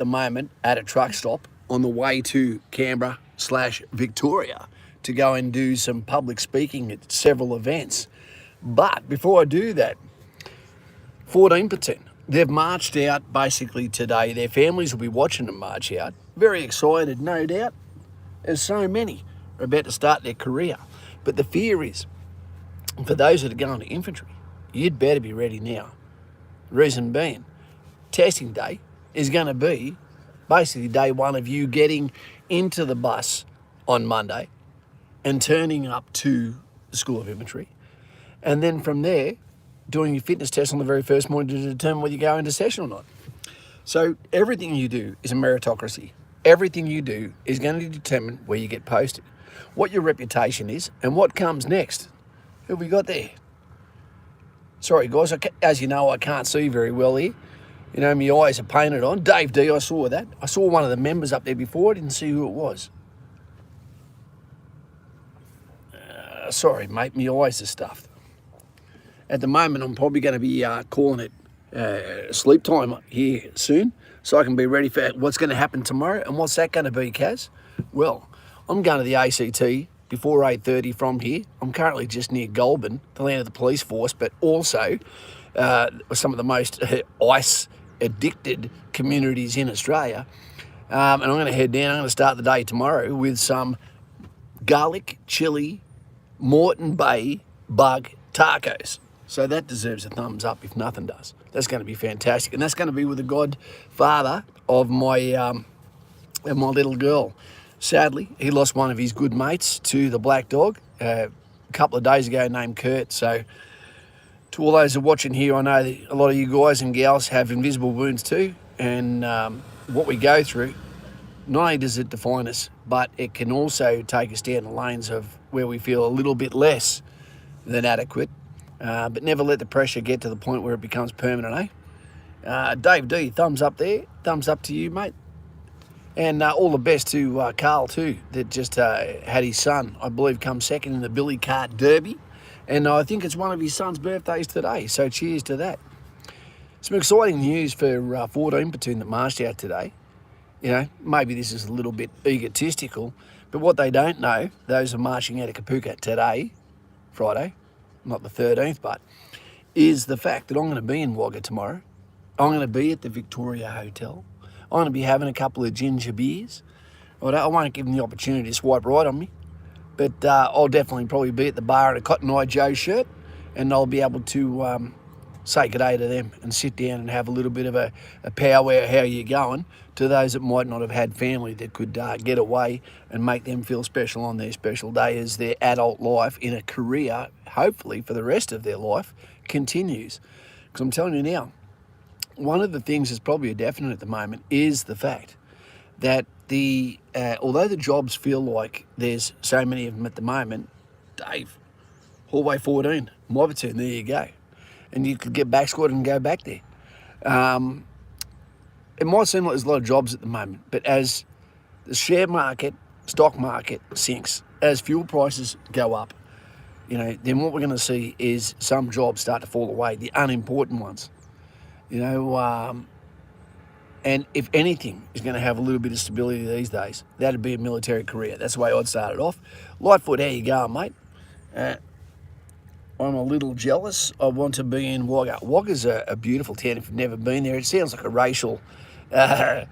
the moment at a truck stop on the way to Canberra/Victoria to go and do some public speaking at several events. But before I do that, 14 Platoon, they've marched out basically today. Their families will be watching them march out. Very excited, no doubt, as so many are about to start their career. But the fear is, for those that are going to infantry, you'd better be ready now. Reason being, testing day is going to be basically day one of you getting into the bus on Monday and turning up to the School of Infantry. And then from there, doing your fitness test on the very first morning to determine whether you go into session or not. So everything you do is a meritocracy. Everything you do is going to determine where you get posted, what your reputation is, and what comes next. Who have we got there? Sorry, guys, as you know, I can't see very well here. You know, my eyes are painted on. Dave D, I saw that. I saw one of the members up there before. I didn't see who it was. Sorry, mate, my eyes are stuffed. At the moment, I'm probably going to be calling it sleep time here soon, so I can be ready for what's going to happen tomorrow. And what's that going to be, Kaz? Well, I'm going to the ACT before 8:30 from here. I'm currently just near Goulburn, the land of the police force, but also some of the most ice-addicted communities in Australia. And I'm going to head down. I'm going to start the day tomorrow with some garlic, chili, Moreton Bay bug tacos. So that deserves a thumbs up if nothing does. That's going to be fantastic. And that's going to be with the godfather of my little girl. Sadly, he lost one of his good mates to the black dog a couple of days ago named Kurt. So to all those who are watching here, I know that a lot of you guys and gals have invisible wounds too. And what we go through, not only does it define us, but it can also take us down the lanes of where we feel a little bit less than adequate. But never let the pressure get to the point where it becomes permanent, eh? Dave D, thumbs up there. Thumbs up to you, mate. And all the best to Carl too, that just had his son, I believe, come second in the Billy Cart Derby. And I think it's one of his son's birthdays today, so cheers to that. Some exciting news for 14 Platoon that marched out today. You know, maybe this is a little bit egotistical, but what they don't know, those who are marching out of Kapooka today, Friday, not the 13th, but is the fact that I'm going to be in Wagga tomorrow. I'm going to be at the Victoria Hotel. I'm going to be having a couple of ginger beers. I won't give them the opportunity to swipe right on me, but I'll definitely probably be at the bar in a Cotton Eye Joe shirt, and I'll be able to say good day to them and sit down and have a little bit of a powwow, how you going, to those that might not have had family that could get away and make them feel special on their special day as their adult life in a career, hopefully for the rest of their life, continues. Because I'm telling you now, one of the things that's probably a definite at the moment is the fact that although the jobs feel like there's so many of them at the moment, Dave, Hallway 14, my platoon, there you go. And you could get back squatted and go back there. It might seem like there's a lot of jobs at the moment, but as the share market, stock market sinks, as fuel prices go up, you know, then what we're going to see is some jobs start to fall away, the unimportant ones. You know, and if anything is going to have a little bit of stability these days, that'd be a military career. That's the way I'd start it off. Lightfoot, how you going, mate? I'm a little jealous. I want to be in Wagga. Wagga's a beautiful town if you've never been there. It sounds like a racial taunt,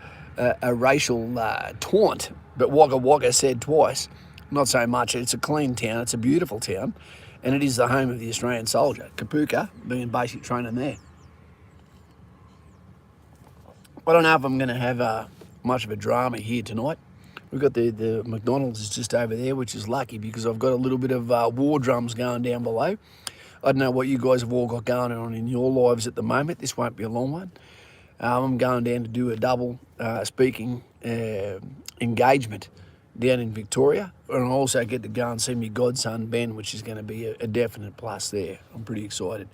but Wagga Wagga said twice. Not so much. It's a clean town. It's a beautiful town, and it is the home of the Australian soldier. Kapooka being basic training there. I don't know if I'm going to have much of a drama here tonight. We've got the McDonald's is just over there, which is lucky because I've got a little bit of war drums going down below. I don't know what you guys have all got going on in your lives at the moment. This won't be a long one. I'm going down to do a double speaking engagement down in Victoria. And I also get to go and see my godson, Ben, which is going to be a definite plus there. I'm pretty excited.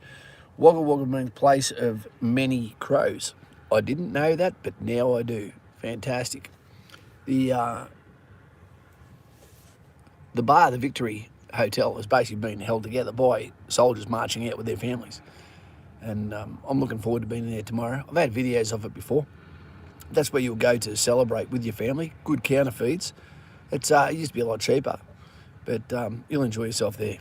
Wagga Wagga means place of many crows. I didn't know that, but now I do. Fantastic. The bar, the Victory Hotel, has basically been held together by soldiers marching out with their families. And I'm looking forward to being there tomorrow. I've had videos of it before. that's where you'll go to celebrate with your family. Good counter feeds. It used to be a lot cheaper, but you'll enjoy yourself there.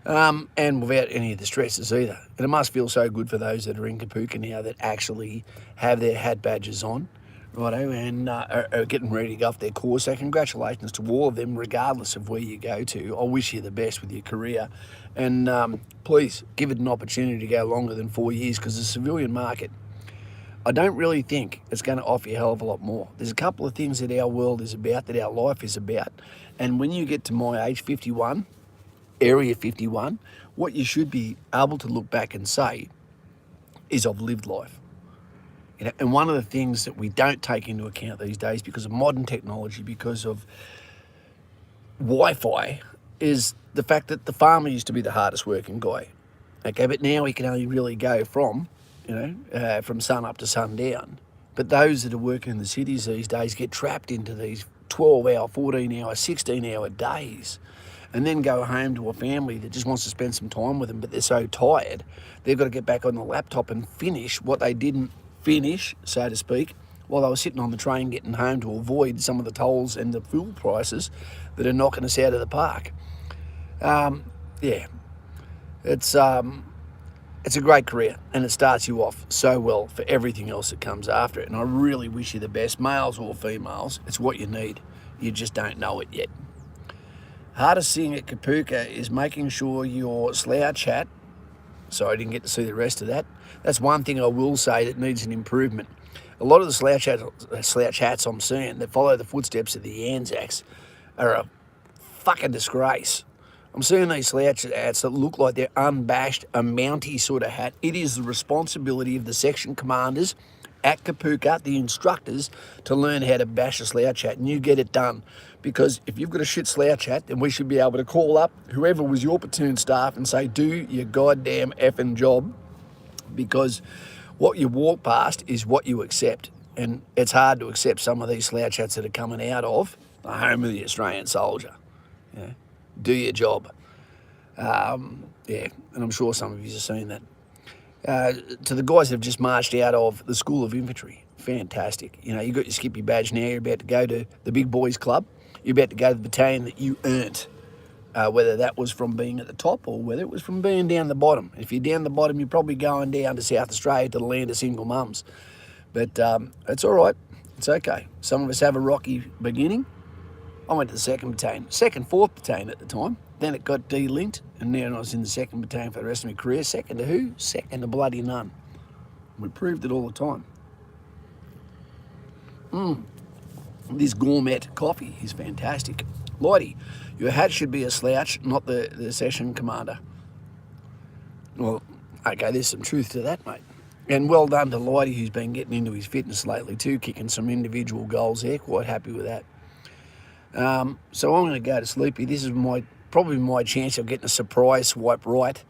And without any of the stresses either. And it must feel so good for those that are in Kapooka now that actually have their hat badges on, righto, and are getting ready to go off their course. So congratulations to all of them, regardless of where you go to. I wish you the best with your career. And please give it an opportunity to go longer than 4 years, because the civilian market, I don't really think it's going to offer you a hell of a lot more. There's a couple of things that our world is about, that our life is about. And when you get to my age, 51, Area 51, what you should be able to look back and say is, I've lived life. You know, and one of the things that we don't take into account these days, because of modern technology, because of Wi-Fi, is the fact that the farmer used to be the hardest working guy. Okay, but now he can only really go from, from sun up to sundown. But those that are working in the cities these days get trapped into these 12-hour, 14-hour, 16-hour days, and then go home to a family that just wants to spend some time with them, but they're so tired, they've got to get back on the laptop and finish what they didn't finish, so to speak, while they were sitting on the train getting home, to avoid some of the tolls and the fuel prices that are knocking us out of the park. Yeah, it's a great career, and it starts you off so well for everything else that comes after it. And I really wish you the best, males or females. It's what you need. You just don't know it yet. Hardest thing at Kapooka is making sure your slouch hat. Sorry, I didn't get to see the rest of that. That's one thing I will say that needs an improvement. A lot of the slouch hats I'm seeing that follow the footsteps of the Anzacs are a fucking disgrace. I'm seeing these slouch hats that look like they're unbashed, a Mountie sort of hat. It is the responsibility of the section commanders at Kapooka, the instructors, to learn how to bash a slouch hat, and you get it done. Because if you've got a shit slouch hat, then we should be able to call up whoever was your platoon staff and say, do your goddamn effing job, because what you walk past is what you accept. And it's hard to accept some of these slouch hats that are coming out of the home of the Australian soldier. Yeah. Do your job. Yeah, and I'm sure some of you have seen that. To the guys that have just marched out of the School of Infantry, fantastic. You know, you got your Skippy badge now, you're about to go to the Big Boys Club. You're about to go to the battalion that you earned, whether that was from being at the top or whether it was from being down the bottom. If you're down the bottom, you're probably going down to South Australia, to the land of single mums. But it's all right. It's okay. Some of us have a rocky beginning. I went to the 2nd Battalion, 2nd, 4th Battalion at the time. Then it got de-linked, and now I was in the 2nd Battalion for the rest of my career. Second to who? Second to bloody none. We proved it all the time. This gourmet coffee is fantastic. Lloydie, your hat should be a slouch, not the session commander. Well, okay, there's some truth to that, mate. And well done to Lloydie, who's been getting into his fitness lately too, kicking some individual goals there. Quite happy with that. So I'm going to go to sleepy. This is probably my chance of getting a surprise swipe right,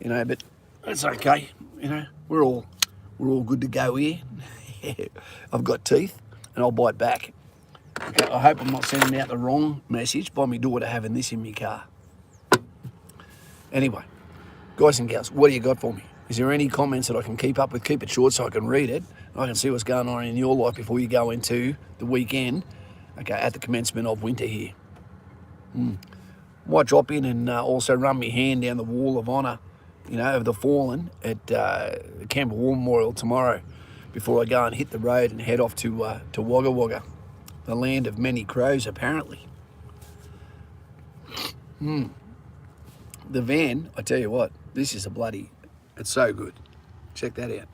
but it's okay. We're all good to go here. I've got teeth, and I'll bite back. Okay, I hope I'm not sending out the wrong message by my daughter having this in my car. Anyway, guys and gals, what do you got for me? Is there any comments that I can keep up with? Keep it short so I can read it. I can see what's going on in your life before you go into the weekend. Okay, at the commencement of winter here. Might drop in and also run my hand down the wall of honour, of the fallen at the Canberra War Memorial tomorrow, before I go and hit the road and head off to Wagga Wagga, the land of many crows, apparently. The van, I tell you what, this is it's so good. Check that out.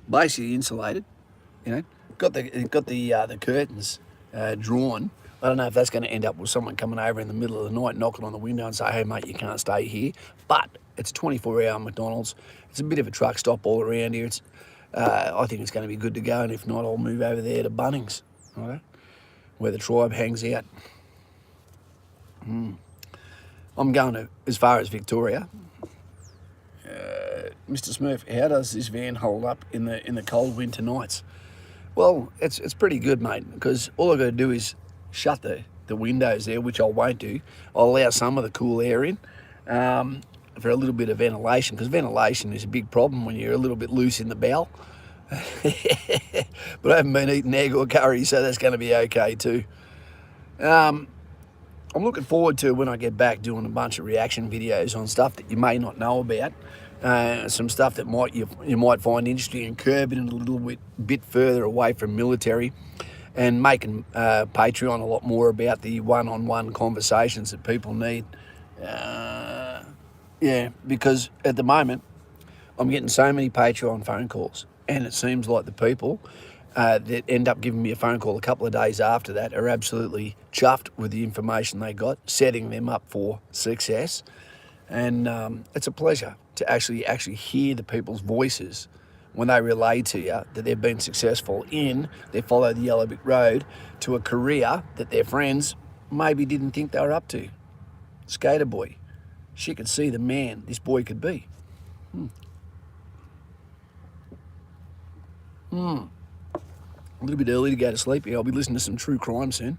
Basically insulated, Got the curtains drawn. I don't know if that's going to end up with someone coming over in the middle of the night, knocking on the window and say, hey, mate, you can't stay here. But it's a 24-hour McDonald's. It's a bit of a truck stop all around here. I think it's going to be good to go. And if not, I'll move over there to Bunnings, right, where the tribe hangs out. I'm going as far as Victoria. Mr. Smurf, how does this van hold up in the cold winter nights? Well, it's pretty good, mate, because all I've got to do is shut the windows there, which I won't do. I'll allow some of the cool air in. for a little bit of ventilation, because ventilation is a big problem when you're a little bit loose in the bowel. But I haven't been eating egg or curry, so that's going to be okay too. I'm looking forward to when I get back doing a bunch of reaction videos on stuff that you may not know about. Some stuff that you might find interesting, and curbing it a little bit further away from military, and making Patreon a lot more about the one-on-one conversations that people need. Yeah, because at the moment I'm getting so many Patreon phone calls, and it seems like the people that end up giving me a phone call a couple of days after that are absolutely chuffed with the information they got, setting them up for success. And it's a pleasure to actually hear the people's voices when they relay to you that they've been successful in their follow the yellow brick road to a career that their friends maybe didn't think they were up to. Skater boy, she could see the man this boy could be. A little bit early to go to sleep. Yeah, I'll be listening to some true crime soon.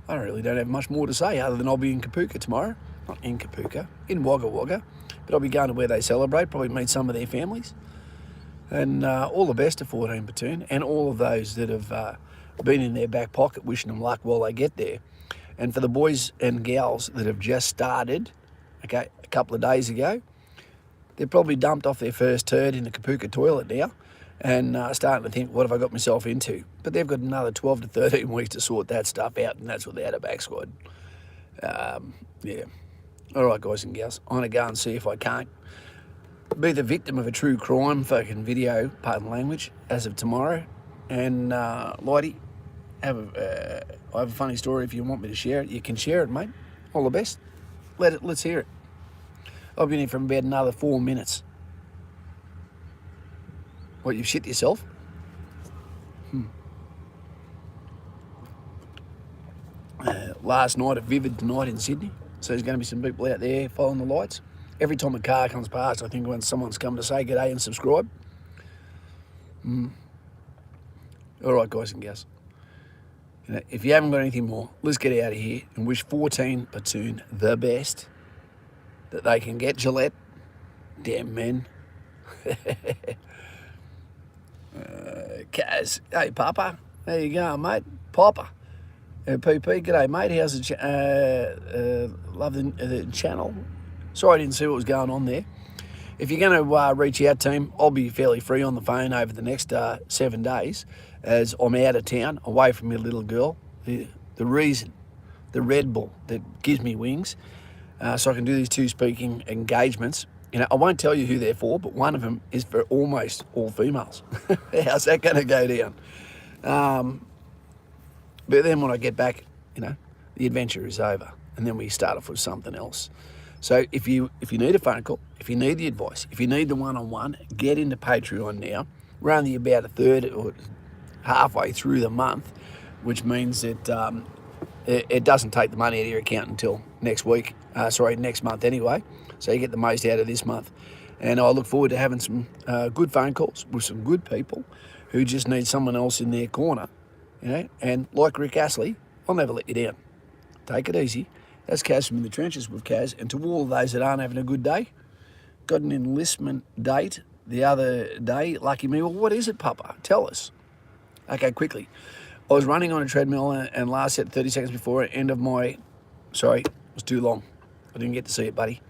I really don't have much more to say other than I'll be in Kapooka tomorrow. Not in Kapooka, in Wagga Wagga. But I'll be going to where they celebrate, probably meet some of their families. And all the best to 14 Platoon and all of those that have been in their back pocket wishing them luck while they get there. And for the boys and gals that have just started, okay, a couple of days ago, they've probably dumped off their first turd in the Kapooka toilet now and starting to think, what have I got myself into? But they've got another 12 to 13 weeks to sort that stuff out, and that's without a back squad. Yeah. All right, guys and gals, I'm going to go and see if I can't be the victim of a true crime fucking video, pardon language, as of tomorrow. And Lighty, I have a funny story if you want me to share it. You can share it, mate. All the best. Let's hear it. I've been here for about another 4 minutes. What, you've shit yourself? Last night, a vivid night in Sydney. So there's going to be some people out there following the lights. Every time a car comes past, I think when someone's come to say g'day and subscribe. All right, guys and gals. You know, if you haven't got anything more, let's get out of here and wish 14 Platoon the best that they can get. Gillette, damn men. Kaz, hey Papa, there you go, mate. Papa, PP, g'day mate. How's the love the channel? Sorry I didn't see what was going on there. If you're going to reach out, team, I'll be fairly free on the phone over the next 7 days, as I'm out of town, away from my little girl. The reason, the Red Bull that gives me wings. So I can do these 2 speaking engagements. You know, I won't tell you who they're for, but one of them is for almost all females. How's that going to go down? But then when I get back, you know, the adventure is over, and then we start off with something else. So if you need a phone call, if you need the advice, if you need the one-on-one, get into Patreon now. We're only about a third or halfway through the month, which means that it doesn't take the money out of your account until next week. Next month anyway. So you get the most out of this month. And I look forward to having some good phone calls with some good people who just need someone else in their corner. You know, and like Rick Astley, I'll never let you down. Take it easy. That's Kaz from In the Trenches with Kaz. And to all of those that aren't having a good day, got an enlistment date the other day. Lucky me. Well, what is it, Papa? Tell us. Okay, quickly. I was running on a treadmill and last set 30 seconds before end of my... Sorry, it was too long. I didn't get to see it, buddy.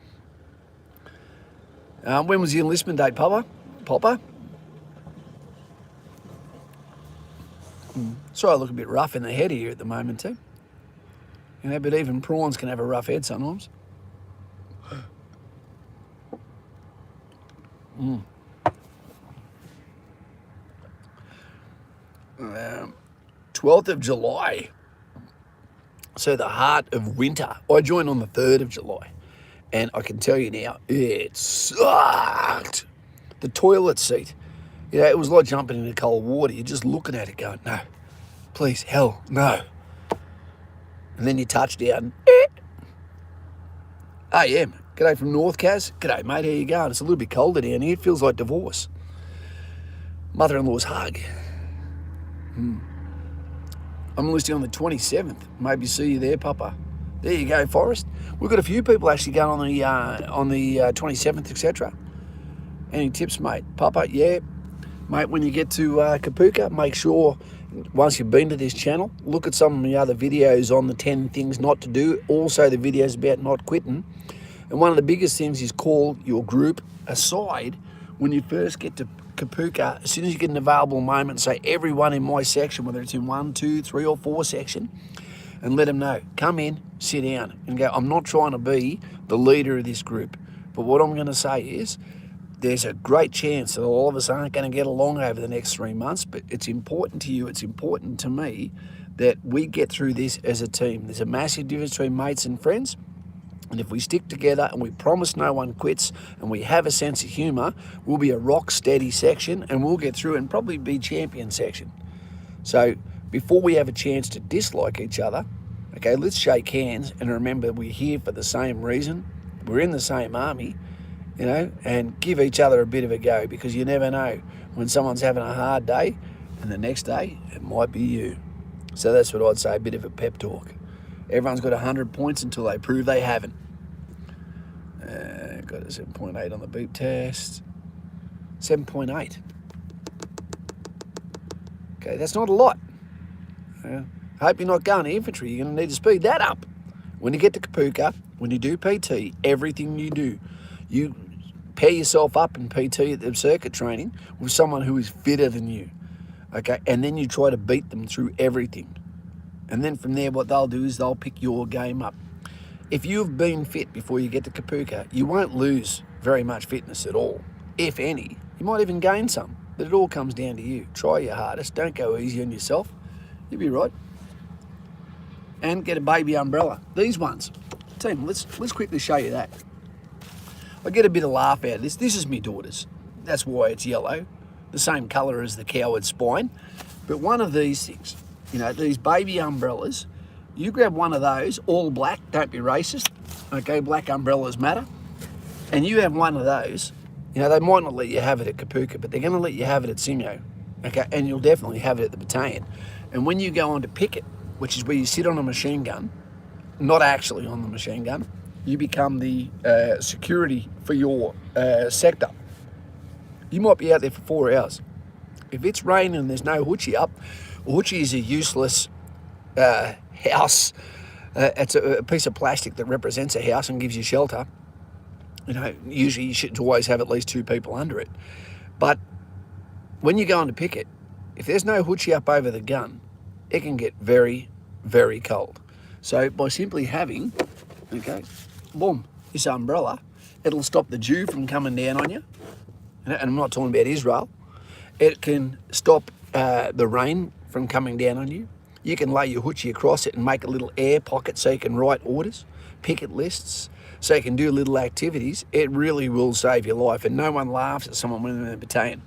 When was the enlistment date, Papa? Papa? Sorry, I look a bit rough in the head here at the moment too. You know, but even prawns can have a rough head sometimes. 12th of July. So the heart of winter. I joined on the 3rd of July. And I can tell you now, it sucked. The toilet seat. You know, it was like jumping into cold water. You're just looking at it going, no, please, hell, no. And then you touch down. AM. G'day from North, Kaz. G'day, mate. How you going? It's a little bit colder down here. It feels like divorce. Mother-in-law's hug. I'm enlisting on the 27th. Maybe see you there, Papa. There you go, Forrest. We've got a few people actually going on the 27th, etc. Any tips, mate? Papa, yeah. Mate, when you get to Kapooka, make sure, once you've been to this channel, look at some of the other videos on the 10 things not to do. Also, the videos about not quitting. And one of the biggest things is call your group aside when you first get to Kapooka. As soon as you get an available moment, say everyone in my section, whether it's in 1, 2, 3 or 4 section, and let them know, come in, sit down and go, I'm not trying to be the leader of this group, but what I'm going to say is there's a great chance that all of us aren't going to get along over the next 3 months, but it's important to you, it's important to me that we get through this as a team. There's a massive difference between mates and friends, and if we stick together and we promise no one quits and we have a sense of humour, we'll be a rock steady section and we'll get through and probably be champion section. So before we have a chance to dislike each other, okay, let's shake hands and remember we're here for the same reason. We're in the same army, you know, and give each other a bit of a go, because you never know when someone's having a hard day and the next day it might be you. So that's what I'd say, a bit of a pep talk. Everyone's got 100 points until they prove they haven't. Got a 7.8 on the beep test. 7.8. Okay, that's not a lot. I hope you're not going to infantry. You're going to need to speed that up. When you get to Kapooka, when you do PT, everything you do, you pair yourself up in PT at the circuit training with someone who is fitter than you. Okay, and then you try to beat them through everything. And then from there, what they'll do is they'll pick your game up. If you've been fit before you get to Kapooka, you won't lose very much fitness at all, if any. You might even gain some, but it all comes down to you. Try your hardest. Don't go easy on yourself. You'll be right. And get a baby umbrella. These ones. Team, let's quickly show you that. I get a bit of laugh out of this. This is my daughter's. That's why it's yellow. The same colour as the coward's spine. But one of these things, you know, these baby umbrellas, you grab one of those, all black, don't be racist. Okay, black umbrellas matter. And you have one of those, you know, they might not let you have it at Kapooka, but they're going to let you have it at Singo. Okay, and you'll definitely have it at the battalion. And when you go on to picket, which is where you sit on a machine gun, not actually on the machine gun, you become the security for your sector. You might be out there for 4 hours. If it's raining and there's no hoochie up, hoochie is a useless house. It's a piece of plastic that represents a house and gives you shelter. You know, usually you should always have at least 2 people under it. But when you go on to picket, if there's no hoochie up over the gun, it can get very, very cold. So by simply having, okay, boom, this umbrella, it'll stop the dew from coming down on you. And I'm not talking about Israel. It can stop the rain from coming down on you. You can lay your hoochie across it and make a little air pocket so you can write orders, picket lists, so you can do little activities. It really will save your life, and no one laughs at someone when they're in the battalion.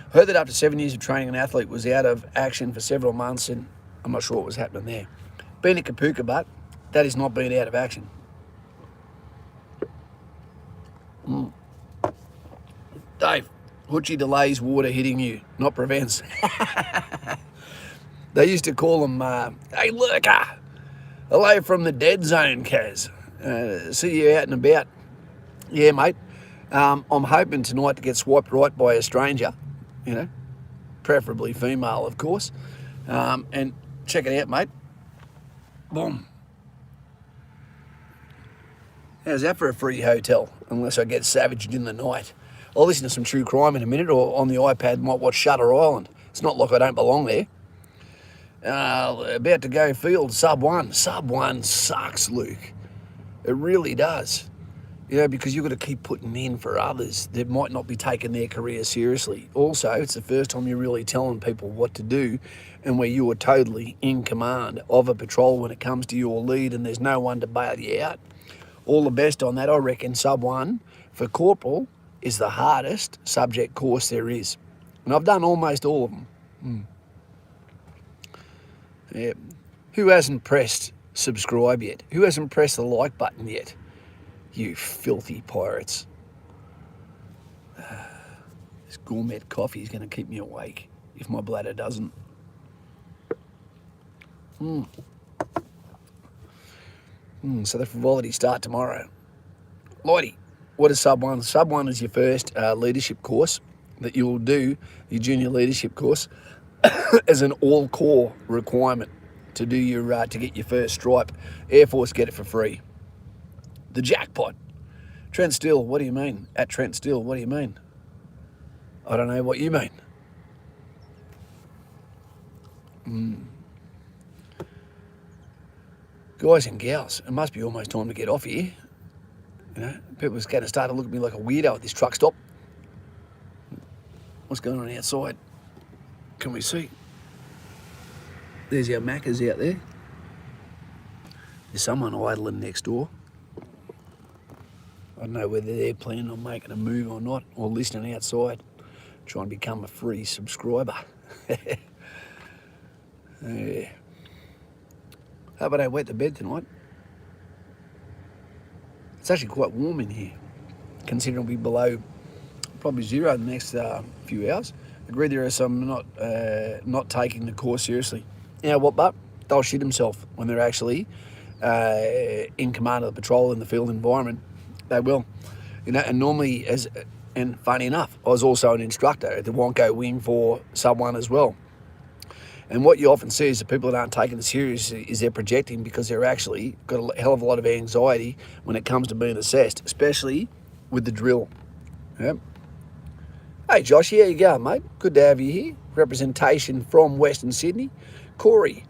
I heard that after 7 years of training, an athlete was out of action for several months, and I'm not sure what was happening there. Been at Kapooka, but that is not being out of action. Dave, hoochie delays water hitting you, not prevents. They used to call them, hey, lurker, hello from the dead zone, Kaz. See you out and about. Yeah, mate. I'm hoping tonight to get swiped right by a stranger, you know, preferably female, of course. And check it out, mate. Boom. How's that for a free hotel? Unless I get savaged in the night. I'll listen to some true crime in a minute, or on the iPad might watch Shutter Island. It's not like I don't belong there. About to go field, sub 1. Sub 1 sucks, Luke. It really does. You know, because you've got to keep putting in for others that might not be taking their career seriously. Also, it's the first time you're really telling people what to do, and where you are totally in command of a patrol when it comes to your lead, and there's no one to bail you out. All the best on that. I reckon sub 1 for corporal is the hardest subject course there is. And I've done almost all of them. Yeah. Who hasn't pressed subscribe yet? Who hasn't pressed the like button yet? You filthy pirates. This gourmet coffee is going to keep me awake if my bladder doesn't. So the frivolity start tomorrow. Lloydie, what is Sub 1? Sub 1 is your first leadership course that you will do, your junior leadership course, as an all-core requirement to do your to get your first stripe. Air Force get it for free. The jackpot. Trent Steele, what do you mean? At Trent Steele, what do you mean? I don't know what you mean. Guys and gals, it must be almost time to get off here. You know, people are going to start to look at me like a weirdo at this truck stop. What's going on outside? Can we see? There's our Maccas out there. There's someone idling next door. I don't know whether they're planning on making a move or not, or listening outside, trying to become a free subscriber. Yeah. How about I wet the bed tonight? It's actually quite warm in here, considering it'll be below probably zero in the next few hours. Agree there are some not taking the course seriously. You know what, but they'll shit themselves when they're actually in command of the patrol in the field environment. They will. You know, and normally, and funny enough, I was also an instructor at the Wonko wing for Sub 1 as well. And what you often see is that people that aren't taking it seriously is they're projecting because they're actually got a hell of a lot of anxiety when it comes to being assessed, especially with the drill. Yep. Hey Josh, how you going, mate? Good to have you here. Representation from Western Sydney. Corey,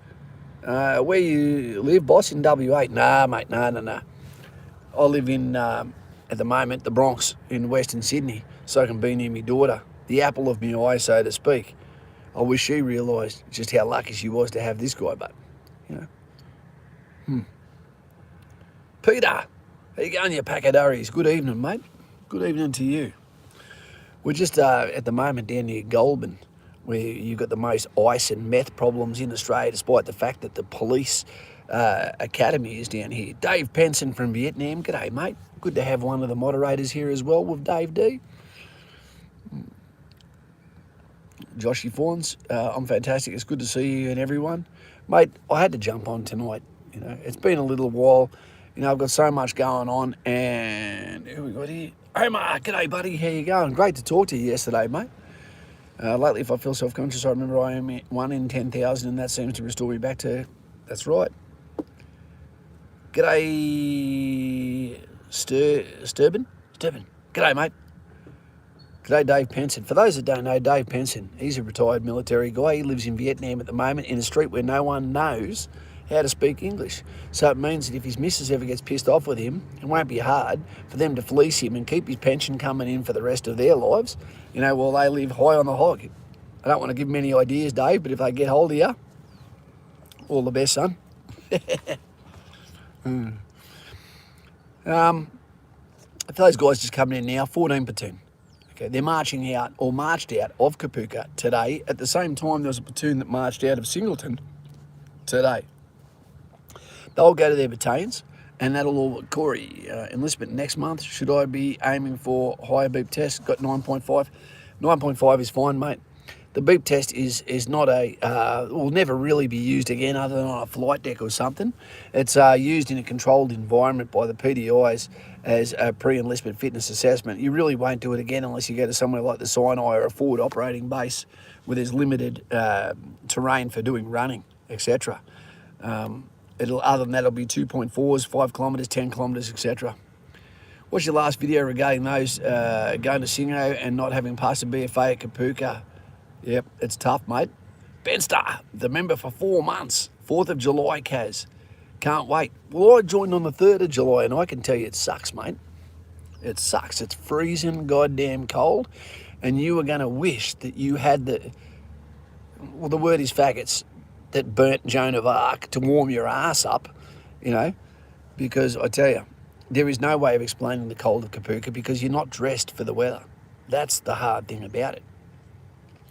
where you live, boss, in WA? Nah, mate, nah. I live in, at the moment, the Bronx in Western Sydney, so I can be near my daughter, the apple of my eye, so to speak. I wish she realised just how lucky she was to have this guy, but, you know. Peter, how you going, you packadurries? Good evening, mate. Good evening to you. We're just at the moment down near Goulburn, where you've got the most ice and meth problems in Australia, despite the fact that the police academy is down here. Dave Penson from Vietnam. G'day, mate. Good to have one of the moderators here as well with Dave D. Joshy Fawns, I'm fantastic. It's good to see you and everyone. Mate, I had to jump on tonight. You know, it's been a little while. You know, I've got so much going on. And who we got here? Hey, Mark. G'day, buddy. How you going? Great to talk to you yesterday, mate. Lately, if I feel self-conscious, I remember I am 1 in 10,000, and that seems to restore me back to... That's right. G'day, Sturban? G'day, mate. G'day, Dave Penson. For those that don't know, Dave Penson, he's a retired military guy. He lives in Vietnam at the moment in a street where no one knows how to speak English. So it means that if his missus ever gets pissed off with him, it won't be hard for them to fleece him and keep his pension coming in for the rest of their lives, you know, while they live high on the hog. I don't want to give him any ideas, Dave, but if they get hold of you, all the best, son. For those guys just coming in now, 14 Platoon. Okay, they're marching out, or marched out of Kapooka today. At the same time, there was a platoon that marched out of Singleton today. They'll go to their battalions, and that'll all... Corey, enlistment next month, should I be aiming for higher beep test? Got 9.5. 9.5 is fine, mate. The beep test is not will never really be used again other than on a flight deck or something. It's used in a controlled environment by the PDIs as a pre-enlistment fitness assessment. You really won't do it again unless you go to somewhere like the Sinai or a forward operating base where there's limited terrain for doing running, etc. Other than that, it'll be 2.4s, 5 kilometres, 10 kilometres, etc. What's your last video regarding those going to Singo and not having passed a BFA at Kapooka? Yep, it's tough, mate. Benster, the member for 4 months. 4th of July, Kaz. Can't wait. Well, I joined on the 3rd of July, and I can tell you it sucks, mate. It sucks. It's freezing goddamn cold, and you are going to wish that you had the word is faggots, that burnt Joan of Arc to warm your ass up, you know, because I tell you, there is no way of explaining the cold of Kapooka because you're not dressed for the weather. That's the hard thing about it.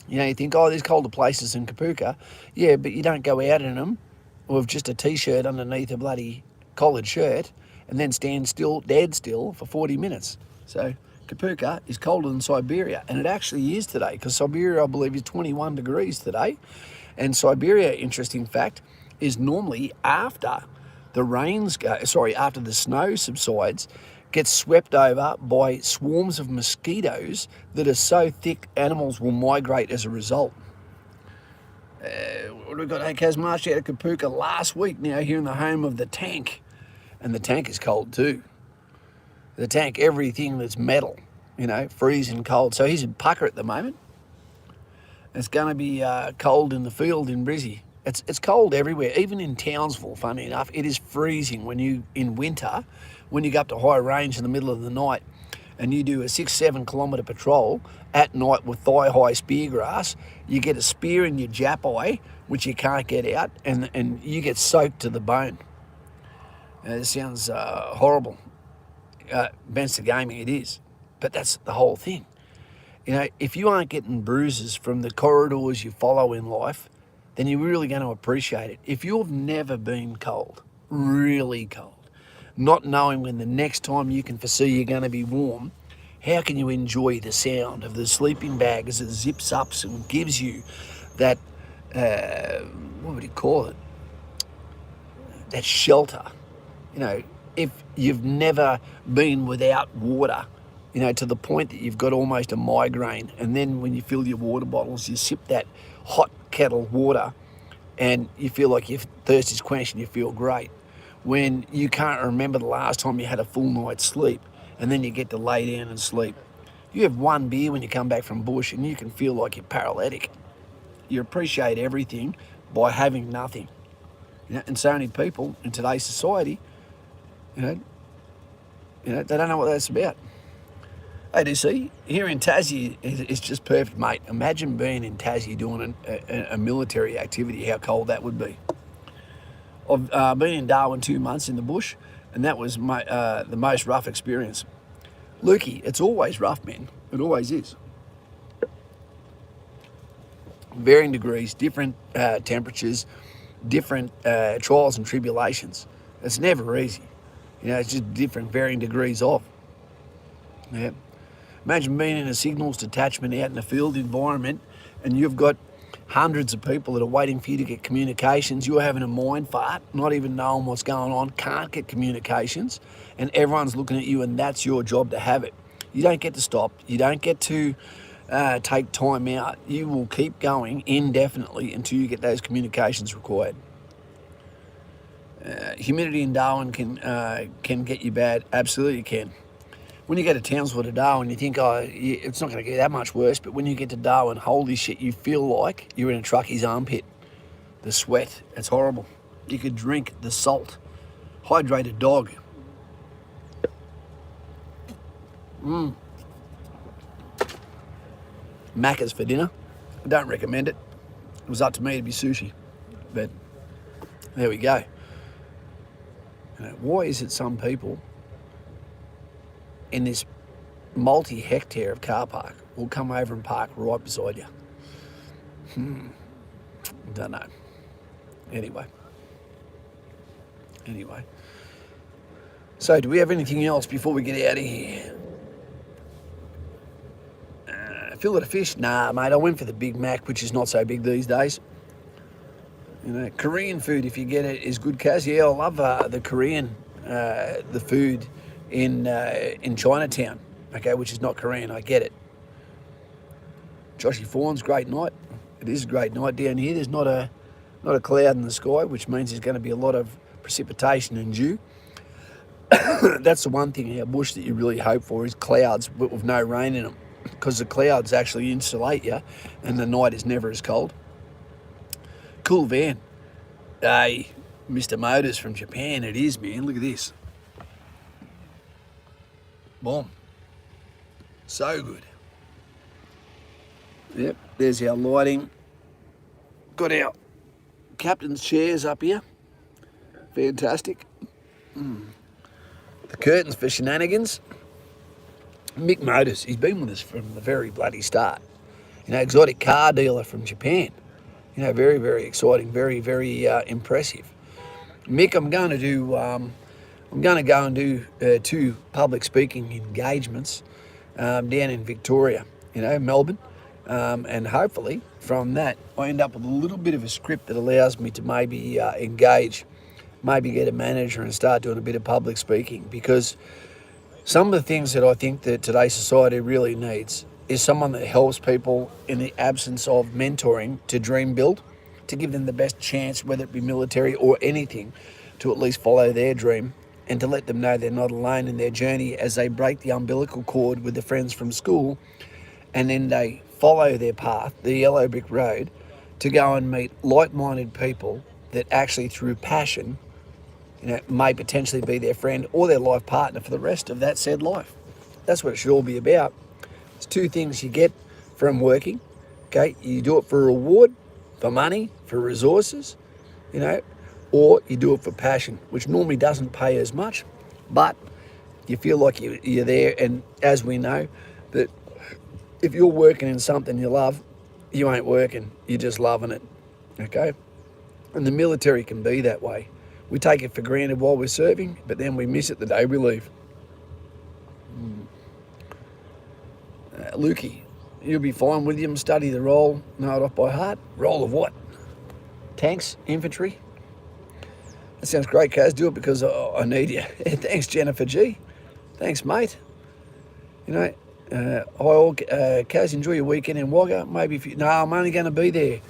You know, you think, oh, there's colder places in Kapooka. Yeah, but you don't go out in them with just a T-shirt underneath a bloody collared shirt and then stand still, dead still, for 40 minutes. So Kapooka is colder than Siberia, and it actually is today because Siberia, I believe, is 21 degrees today. And Siberia, interesting fact, is normally after the rains after the snow subsides, gets swept over by swarms of mosquitoes that are so thick animals will migrate as a result. What have we got? Hey, Kaz marched out of Kapooka last week now here in the home of the tank. And the tank is cold too. The tank, everything that's metal, freezing cold. So he's in pucker at the moment. It's going to be cold in the field in Brizzy. It's cold everywhere, even in Townsville, funny enough. It is freezing in winter, when you go up to high range in the middle of the night and you do a 6-7 kilometre patrol at night with thigh-high spear grass, you get a spear in your jap eye, which you can't get out, and you get soaked to the bone. It sounds horrible. Benster Gaming, it is. But that's the whole thing. If you aren't getting bruises from the corridors you follow in life, then you're really going to appreciate it. If you've never been cold, really cold, not knowing when the next time you can foresee you're going to be warm, how can you enjoy the sound of the sleeping bag as it zips up and gives you that, what would you call it, that shelter? If you've never been without water, to the point that you've got almost a migraine, and then when you fill your water bottles, you sip that hot kettle water and you feel like your thirst is quenched and you feel great. When you can't remember the last time you had a full night's sleep, and then you get to lay down and sleep. You have one beer when you come back from bush and you can feel like you're paralytic. You appreciate everything by having nothing. And so many people in today's society, they don't know what that's about. ADC, here in Tassie is just perfect, mate. Imagine being in Tassie doing a military activity, how cold that would be. I've been in Darwin 2 months in the bush, and that was the most rough experience. Lukey, it's always rough, man. It always is. Varying degrees, different temperatures, different trials and tribulations. It's never easy. It's just different varying degrees of. Yeah. Imagine being in a signals detachment out in a field environment, and you've got hundreds of people that are waiting for you to get communications. You're having a mind fart, not even knowing what's going on, can't get communications, and everyone's looking at you, and that's your job to have it. You don't get to stop. You don't get to take time out. You will keep going indefinitely until you get those communications required. Humidity in Darwin can get you bad. Absolutely can. When you go to Townsville to Darwin, you think, it's not going to get that much worse. But when you get to Darwin, holy shit, you feel like you're in a truckie's armpit. The sweat, it's horrible. You could drink the salt. Hydrated dog. Macca's for dinner. I don't recommend it. It was up to me to be sushi. But there we go. Why is it some people in this multi-hectare of car park will come over and park right beside you? Don't know. Anyway. So do we have anything else before we get out of here? Fillet of fish? Nah, mate, I went for the Big Mac, which is not so big these days. Korean food, if you get it, is good, Kaz. Yeah, I love the Korean, the food in Chinatown, okay, which is not Korean, I get it. Joshy Fawn's great night. It is a great night down here. There's not a cloud in the sky, which means there's going to be a lot of precipitation and dew. That's the one thing in our bush that you really hope for, is clouds but with no rain in them, because the clouds actually insulate you and the night is never as cold. Cool van. Hey, Mr. Motors from Japan, it is, man. Look at this. Boom. So good. Yep, there's our lighting. Got our captain's chairs up here. Fantastic. The curtains for shenanigans. Mick Motors, he's been with us from the very bloody start. Exotic car dealer from Japan. Very, very exciting, very, very impressive. Mick, I'm going to go and do 2 public speaking engagements down in Victoria, Melbourne, and hopefully from that I end up with a little bit of a script that allows me to maybe engage maybe get a manager and start doing a bit of public speaking, because some of the things that I think that today's society really needs is someone that helps people in the absence of mentoring to dream build, to give them the best chance, whether it be military or anything, to at least follow their dream, and to let them know they're not alone in their journey as they break the umbilical cord with the friends from school, and then they follow their path, the yellow brick road, to go and meet like-minded people that actually through passion, may potentially be their friend or their life partner for the rest of that said life. That's what it should all be about. It's two things you get from working. Okay, you do it for reward, for money, for resources, or you do it for passion, which normally doesn't pay as much, but you feel like you're there. And as we know, that if you're working in something you love, you ain't working, you're just loving it. Okay, and the military can be that way. We take it for granted while we're serving, but then we miss it the day we leave. Lukey, you'll be fine, William. Study the role, know it off by heart. Role of what? Tanks, infantry. That sounds great, Kaz. Do it because I need you. Thanks, Jennifer G. Thanks, mate. Hi all. Kaz, enjoy your weekend in Wagga. Maybe if you... No, I'm only going to be there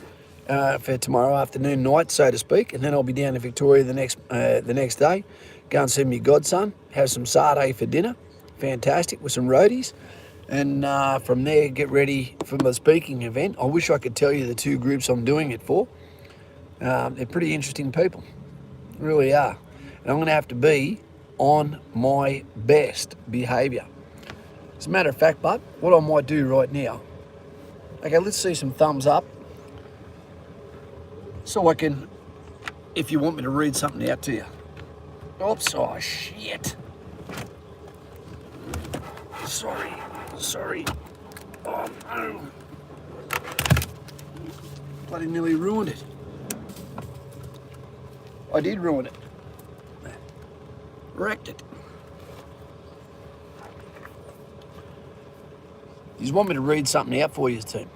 for tomorrow afternoon, night, so to speak, and then I'll be down to Victoria the next day. Go and see my godson, have some sarde for dinner. Fantastic, with some roadies. And from there, get ready for the speaking event. I wish I could tell you the two groups I'm doing it for. They're pretty interesting people, really are. And I'm going to have to be on my best behaviour. As a matter of fact, bud, what I might do right now, okay, let's see some thumbs up. So I can, if you want me to read something out to you. Oops, oh shit. Sorry. Oh no. Bloody nearly ruined it. I did ruin it. Wrecked it. You just want me to read something out for you, team?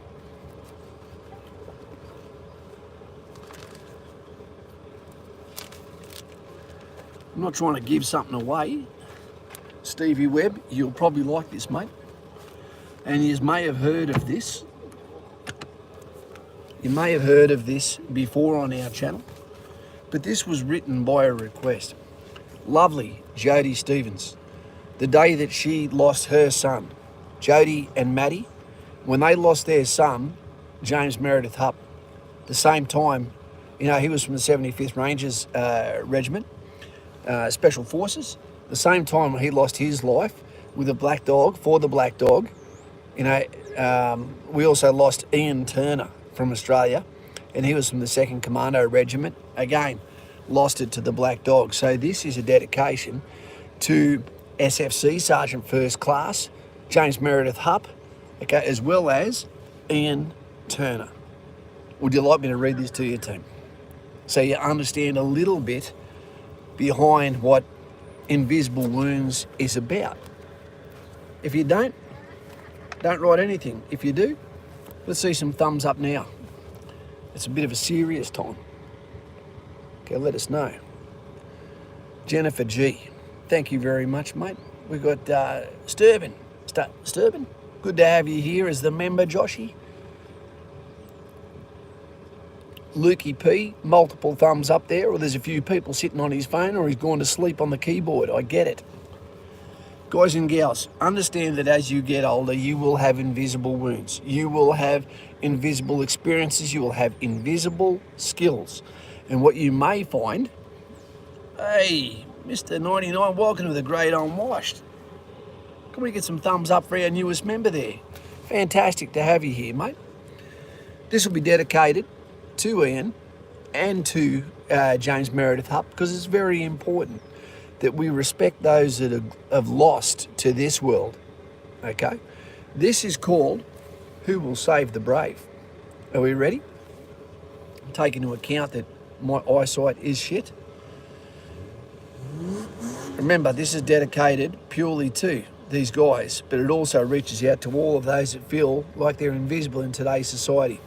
I'm not trying to give something away. Stevie Webb, you'll probably like this, mate. And you may have heard of this. You may have heard of this before on our channel. But this was written by a request. Lovely Jodie Stevens. The day that she lost her son. Jodie and Maddie, when they lost their son, James Meredith Hupp, the same time, he was from the 75th Rangers Regiment, Special Forces. The same time he lost his life with a black dog, for the black dog. We also lost Ian Turner from Australia, and he was from the 2nd Commando Regiment. Again, lost it to the black dog. So this is a dedication to SFC Sergeant First Class James Meredith Hupp, okay, as well as Ian Turner. Would you like me to read this to you, team? So you understand a little bit behind what Invisible Wounds is about. If you don't write anything. If you do, let's see some thumbs up now. It's a bit of a serious time. Okay, let us know. Jennifer G, thank you very much, mate. We've got Sturban. Sturban, good to have you here as the member, Joshy. Lukey P, multiple thumbs up there, or there's a few people sitting on his phone, or he's gone to sleep on the keyboard. I get it. Guys and gals, understand that as you get older, you will have invisible wounds. You will have invisible experiences. You will have invisible skills. And what you may find, hey, Mr. 99, welcome to the Great Unwashed. Can we get some thumbs up for our newest member there? Fantastic to have you here, mate. This will be dedicated to Ian and to James Meredith Hupp, because it's very important that we respect those that have lost to this world, okay? This is called Who Will Save the Brave? Are we ready? Take into account that my eyesight is shit. Remember, this is dedicated purely to these guys, but it also reaches out to all of those that feel like they're invisible in today's society.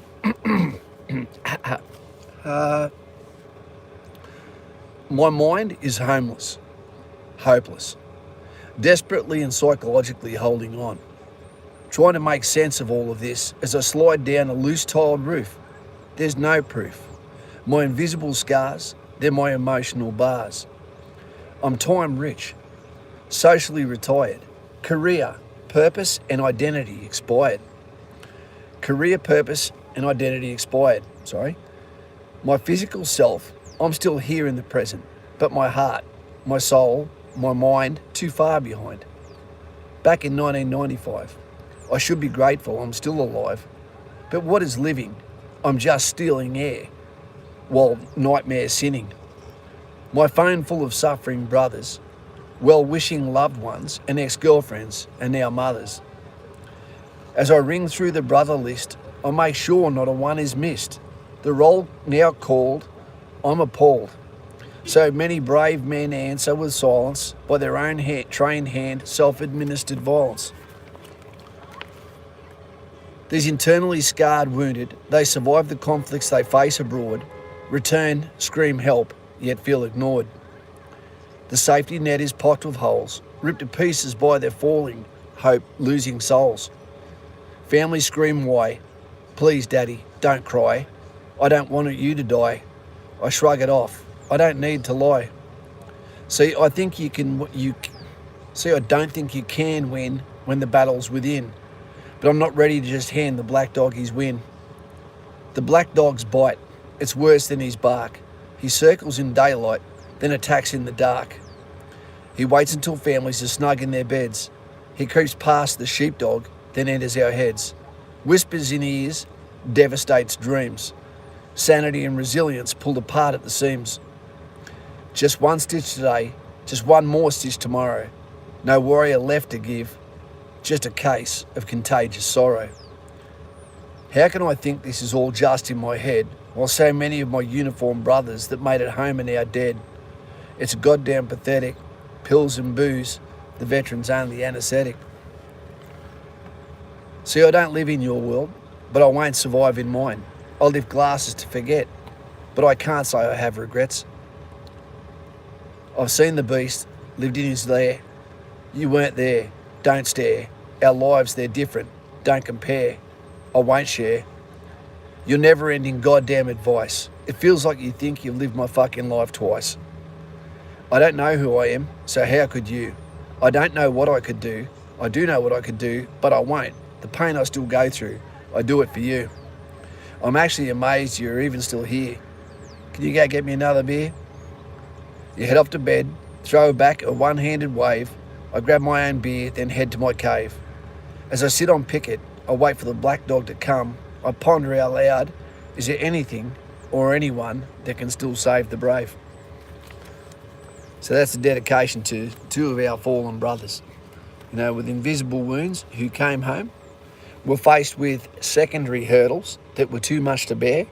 My mind is homeless, hopeless, desperately and psychologically holding on, trying to make sense of all of this as I slide down a loose tiled roof. There's no proof. My invisible scars, they're my emotional bars. I'm time rich, socially retired, career, purpose and identity expired. Career, purpose and identity expired, My physical self, I'm still here in the present, but my heart, my soul, my mind, too far behind. Back in 1995, I should be grateful I'm still alive, but what is living? I'm just stealing air, while nightmares sinning. My phone full of suffering brothers, well-wishing loved ones and ex-girlfriends and now mothers. As I ring through the brother list, I make sure not a one is missed. The roll now called, I'm appalled. So many brave men answer with silence by their own trained hand, self-administered violence. These internally scarred wounded, they survive the conflicts they face abroad, return, scream help, yet feel ignored. The safety net is pocked with holes, ripped to pieces by their falling, hope, losing souls. Families scream why, please daddy, don't cry, I don't want you to die. I shrug it off, I don't need to lie. See, I don't think you can win when the battle's within, but I'm not ready to just hand the black dog his win. The black dog's bite, it's worse than his bark. He circles in daylight, then attacks in the dark. He waits until families are snug in their beds. He creeps past the sheepdog, then enters our heads. Whispers in ears, devastates dreams. Sanity and resilience pulled apart at the seams. Just one stitch today, just one more stitch tomorrow. No warrior left to give, just a case of contagious sorrow. How can I think this is all just in my head, while so many of my uniformed brothers that made it home are now dead? It's goddamn pathetic. Pills and booze, the veteran's only anaesthetic. See, I don't live in your world, but I won't survive in mine. I'll lift glasses to forget, but I can't say I have regrets. I've seen the beast, lived in his lair. You weren't there, don't stare. Our lives, they're different, don't compare. I won't share your never-ending goddamn advice. It feels like you think you've lived my fucking life twice. I don't know who I am, so how could you? I don't know what I could do. I do know what I could do, but I won't. The pain I still go through, I do it for you. I'm actually amazed you're even still here. Can you go get me another beer? You head off to bed, throw back a one-handed wave. I grab my own beer, then head to my cave. As I sit on picket, I wait for the black dog to come. I ponder out loud, is there anything or anyone that can still save the brave? So that's a dedication to two of our fallen brothers, with invisible wounds who came home, were faced with secondary hurdles that were too much to bear,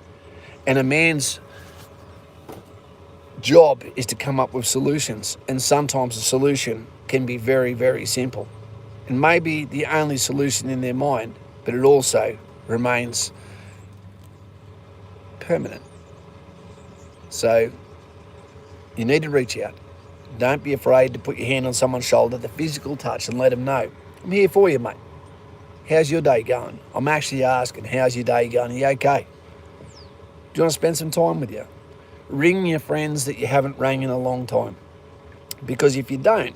and a man's job is to come up with solutions, and sometimes a solution can be very, very simple, and maybe the only solution in their mind, but it also remains permanent. So you need to reach out. Don't be afraid to put your hand on someone's shoulder, the physical touch, and let them know, I'm here for you, mate. How's your day going? I'm actually asking, how's your day going? Are you okay? Do you want to spend some time with you? Ring your friends that you haven't rang in a long time. Because if you don't,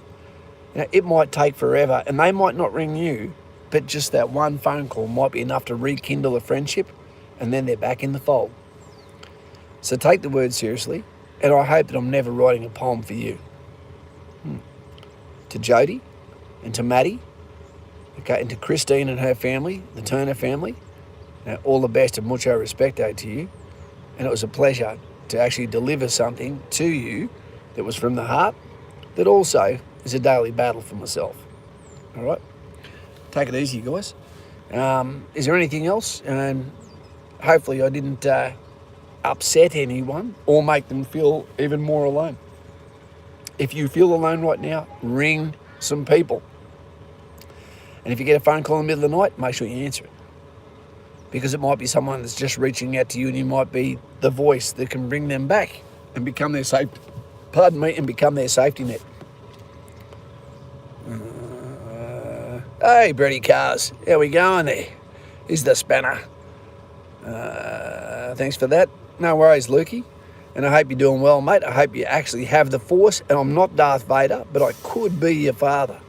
it might take forever, and they might not ring you, but just that one phone call might be enough to rekindle a friendship, and then they're back in the fold. So take the word seriously, and I hope that I'm never writing a poem for you. To Jody and to Maddie, and to Christine and her family, the Turner family, all the best and mucho respecto to you. And it was a pleasure to actually deliver something to you that was from the heart, that also is a daily battle for myself. All right? Take it easy, guys. Is there anything else? Hopefully I didn't upset anyone or make them feel even more alone. If you feel alone right now, ring some people. And if you get a phone call in the middle of the night, make sure you answer it. Because it might be someone that's just reaching out to you, and you might be the voice that can bring them back and become their safe pardon me, and become their safety net. Hey, Brady Cars, how we going there? Here's the spanner. Thanks for that. No worries, Lukey. And I hope you're doing well, mate. I hope you actually have the Force. And I'm not Darth Vader, but I could be your father.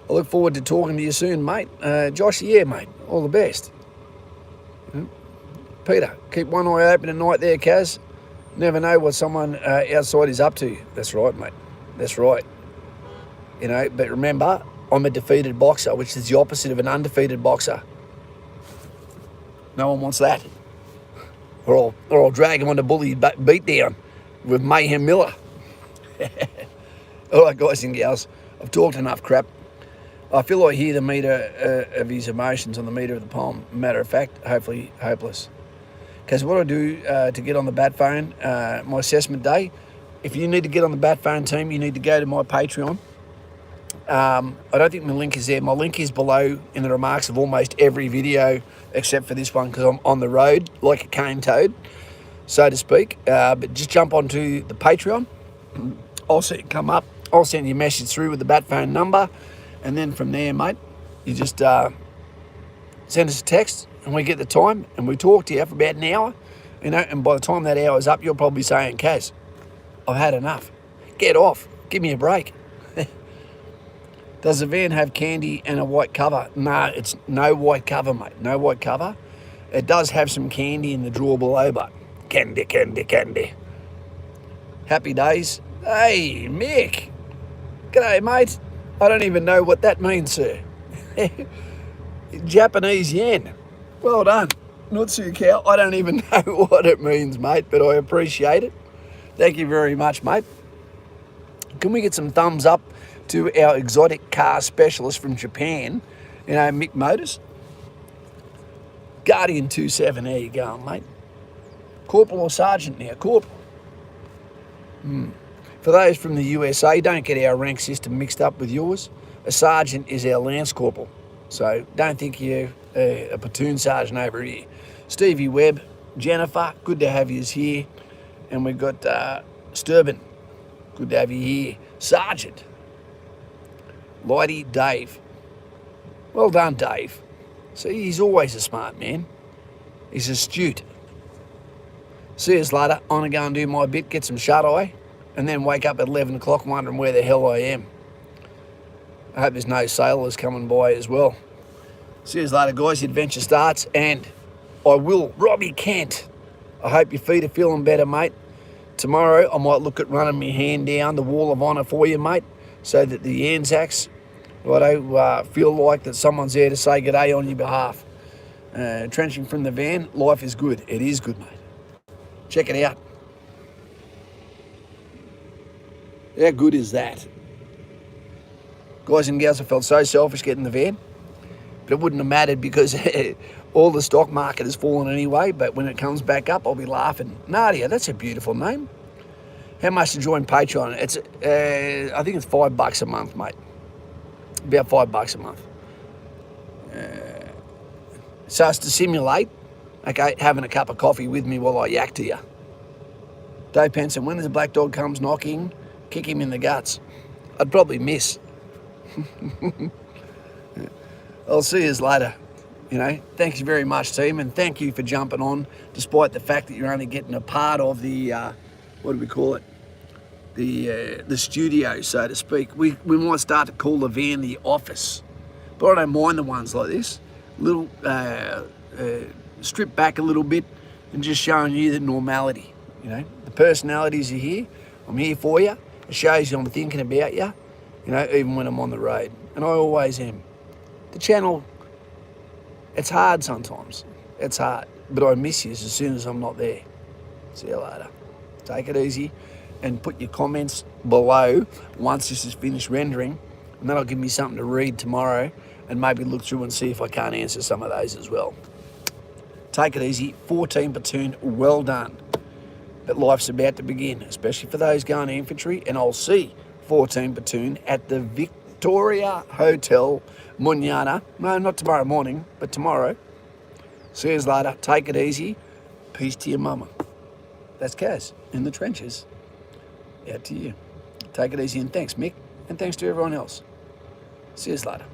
I look forward to talking to you soon, mate. Josh, yeah, mate. All the best. Peter, keep one eye open at night there, Kaz. Never know what someone outside is up to. That's right, mate. That's right. You know, but remember, I'm a defeated boxer, which is the opposite of an undefeated boxer. No one wants that. Or I'll drag him on the bully beat down with Mayhem Miller. All right, guys and gals, I've talked enough crap. I feel I hear the meter of his emotions on the meter of the poem. Matter of fact, hopefully hopeless. Because what I do to get on the bat phone, my assessment day, if you need to get on the bat phone team, you need to go to my Patreon. I don't think my link is there. My link is below in the remarks of almost every video except for this one because I'm on the road like a cane toad, so to speak. But just jump onto the Patreon. I'll see it come up. I'll send you a message through with the bat phone number. And then from there, mate, you just send us a text and we get the time and we talk to you for about an hour. You know, and by the time that hour's up, you're probably saying, Kaz, I've had enough. Get off. Give me a break. Does the van have candy and a white cover? No, it's no white cover, mate. No white cover. It does have some candy in the drawer below, but candy, candy, candy. Happy days. Hey, Mick. G'day, mate. I don't even know what that means, sir. Japanese yen. Well done. Nutsu cow. I don't even know what it means, mate, but I appreciate it. Thank you very much, mate. Can we get some thumbs up to our exotic car specialist from Japan, you know, Mick Motors? Guardian 27, there you go, mate. Corporal or sergeant now? Corporal. For those from the USA, don't get our rank system mixed up with yours. A sergeant is our lance corporal. So don't think you're a platoon sergeant over here. Stevie Webb, Jennifer, good to have you here. And we've got Sturban, good to have you here. Sergeant. Lighty, Dave. Well done, Dave. See, he's always a smart man. He's astute. See us later. I'm going to go and do my bit, get some shut-eye, and then wake up at 11 o'clock wondering where the hell I am. I hope there's no sailors coming by as well. See us later, guys. The adventure starts, and I will. Robbie Kent, I hope your feet are feeling better, mate. Tomorrow, I might look at running my hand down the wall of honour for you, mate, so that the Anzacs, feel like that someone's there to say good day on your behalf. Trenching from the van, life is good. It is good, mate. Check it out. How good is that? Guys and gals, I felt so selfish getting the van, but it wouldn't have mattered because all the stock market has fallen anyway, but when it comes back up, I'll be laughing. Nadia, that's a beautiful name. How much to join Patreon? It's, I think it's $5 a month, mate. About $5 a month. So it's to simulate, okay, having a cup of coffee with me while I yak to you. Dave Penson, when the black dog comes knocking, kick him in the guts. I'd probably miss. I'll see you later. You know, thank you very much, team, and thank you for jumping on, despite the fact that you're only getting a part of the, what do we call it? The studio, so to speak. We might start to call the van the office, but I don't mind the ones like this. Little strip back a little bit and just showing you the normality. You know, the personalities are here. I'm here for you. It shows you I'm thinking about you. You know, even when I'm on the road, and I always am. The channel, it's hard sometimes. It's hard, but I miss you as soon as I'm not there. See you later. Take it easy. And put your comments below once this is finished rendering, and that'll give me something to read tomorrow and maybe look through and see if I can't answer some of those as well. Take it easy. 14 platoon, well done. But life's about to begin, especially for those going to infantry, and I'll see 14 platoon at the Victoria Hotel, Munyana. No, not tomorrow morning, but tomorrow. See you later. Take it easy. Peace to your mama. That's Kaz in the trenches. Out to you. Take it easy, and thanks, Mick. And thanks to everyone else. See you later.